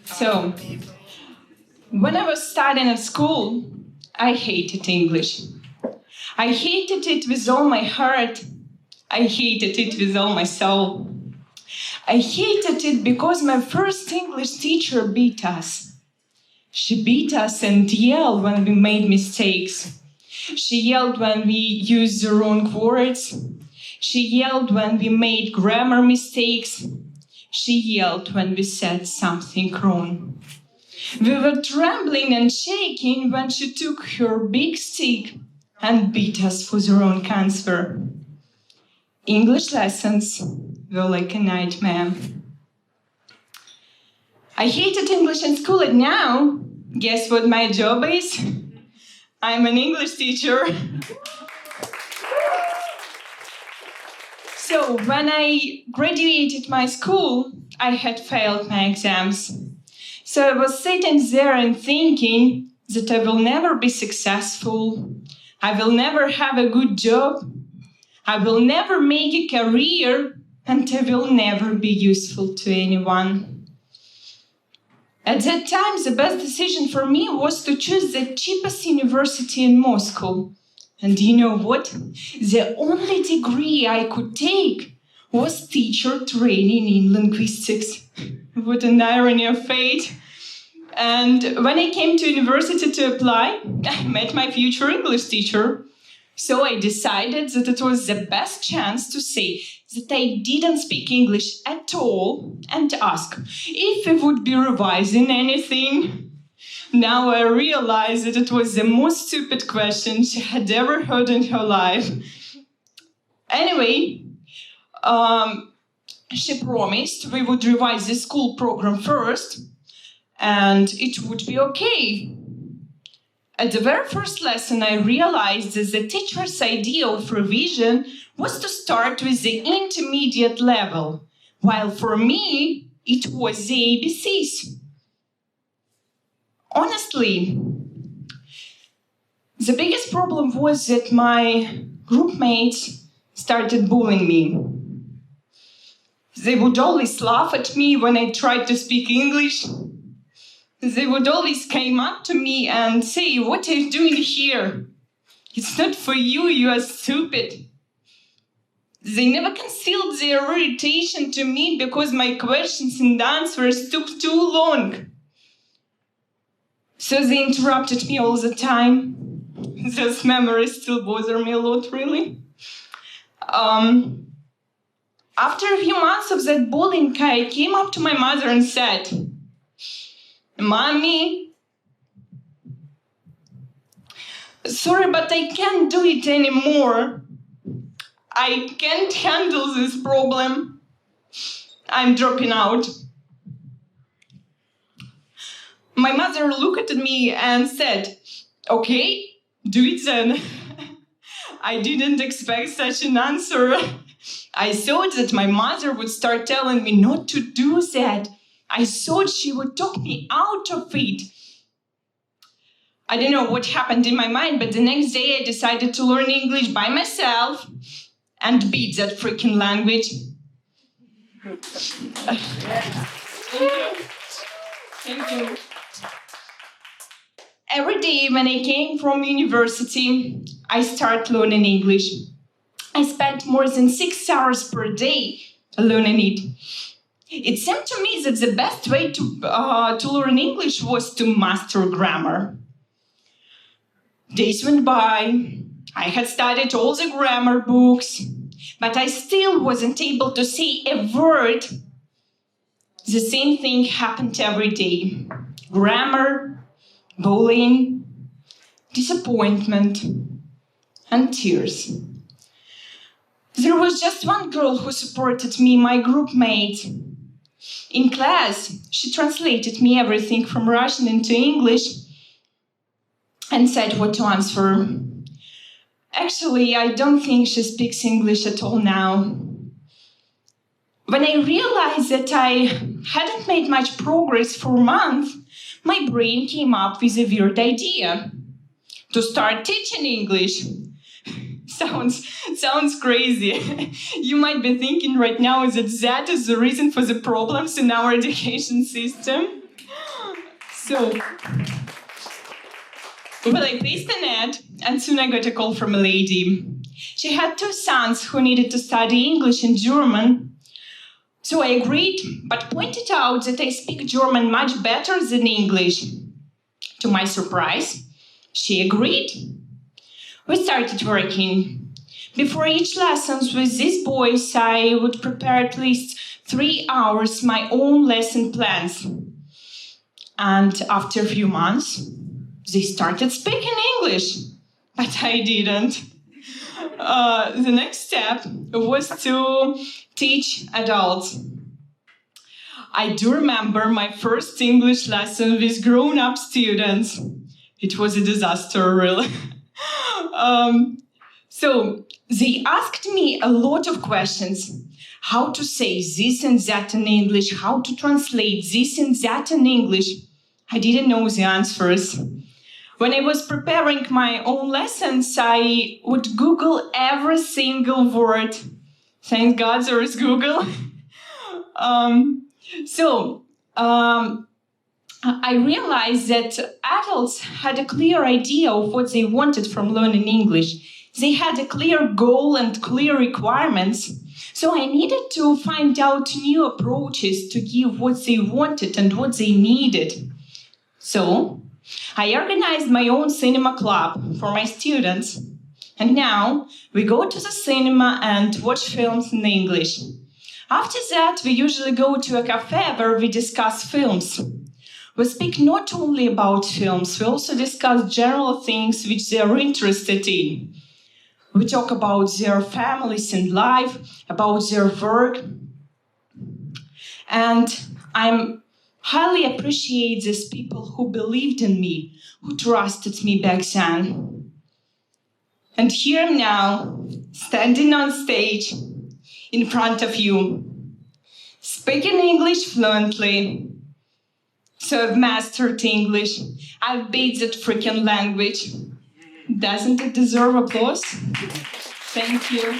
So, when I was studying at school, I hated English. I hated it with all my heart. I hated it with all my soul. I hated it because my first English teacher beat us. She beat us and yelled when we made mistakes. She yelled when we used the wrong words. She yelled when we made grammar mistakes. She yelled when we said something wrong. We were trembling and shaking when she took her big stick and beat us for the wrong answer. English lessons were like a nightmare. I hated English in school, and now, guess what my job is? I'm an English teacher. So when I graduated my school, I had failed my exams. So I was sitting there and thinking that I will never be successful. I will never have a good job. I will never make a career, and I will never be useful to anyone. At that time, the best decision for me was to choose the cheapest university in Moscow. And you know what? The only degree I could take was teacher training in linguistics. What an irony of fate. And when I came to university to apply, I met my future English teacher. So I decided that it was the best chance to say that I didn't speak English at all and ask if we would be revising anything. Now I realize that it was the most stupid question she had ever heard in her life. Anyway, she promised we would revise the school program first, and it would be okay. At the very first lesson, I realized that the teacher's idea of revision was to start with the intermediate level, while for me, it was the ABCs. Honestly, the biggest problem was that my group mates started bullying me. They would always laugh at me when I tried to speak English. They would always come up to me and say, "What are you doing here? It's not for you, you are stupid." They never concealed their irritation to me because my questions and answers took too long. So they interrupted me all the time. Those memories still bother me a lot, really. After a few months of that bullying, I came up to my mother and said, "Mommy, sorry, but I can't do it anymore. I can't handle this problem. I'm dropping out." My mother looked at me and said, "Okay, do it then." I didn't expect such an answer. I thought that my mother would start telling me not to do that. I thought she would talk me out of it. I don't know what happened in my mind, but the next day I decided to learn English by myself and beat that freaking language. Thank you. Every day when I came from university, I started learning English. I spent more than 6 hours per day learning it. It seemed to me that the best way to learn English was to master grammar. Days went by. I had studied all the grammar books, but I still wasn't able to say a word. The same thing happened every day. Grammar, bullying, disappointment, and tears. There was just one girl who supported me, my group mate. In class, she translated me everything from Russian into English and said what to answer. Actually, I don't think she speaks English at all now. When I realized that I hadn't made much progress for a month, my brain came up with a weird idea to start teaching English. Sounds crazy. You might be thinking right now that is the reason for the problems in our education system. So, well, I placed an ad, and soon I got a call from a lady. She had 2 sons who needed to study English and German. So I agreed, but pointed out that I speak German much better than English. To my surprise, she agreed. We started working. Before each lesson with these boys, I would prepare at least 3 hours my own lesson plans. And after a few months, they started speaking English, but I didn't. The next step was to teach adults. I do remember my first English lesson with grown-up students. It was a disaster, really. So they asked me a lot of questions. How to say this and that in English, how to translate this and that in English. I didn't know the answers. When I was preparing my own lessons, I would Google every single word. Thank God there is Google. I realized that adults had a clear idea of what they wanted from learning English. They had a clear goal and clear requirements. So I needed to find out new approaches to give what they wanted and what they needed. So I organized my own cinema club for my students. And now we go to the cinema and watch films in English. After that, we usually go to a cafe where we discuss films. We speak not only about films, we also discuss general things which they are interested in. We talk about their families and life, about their work. And I highly appreciate these people who believed in me, who trusted me back then. And here I am now, standing on stage in front of you, speaking English fluently. So I've mastered English. I've beat that freaking language. Doesn't it deserve applause? Thank you.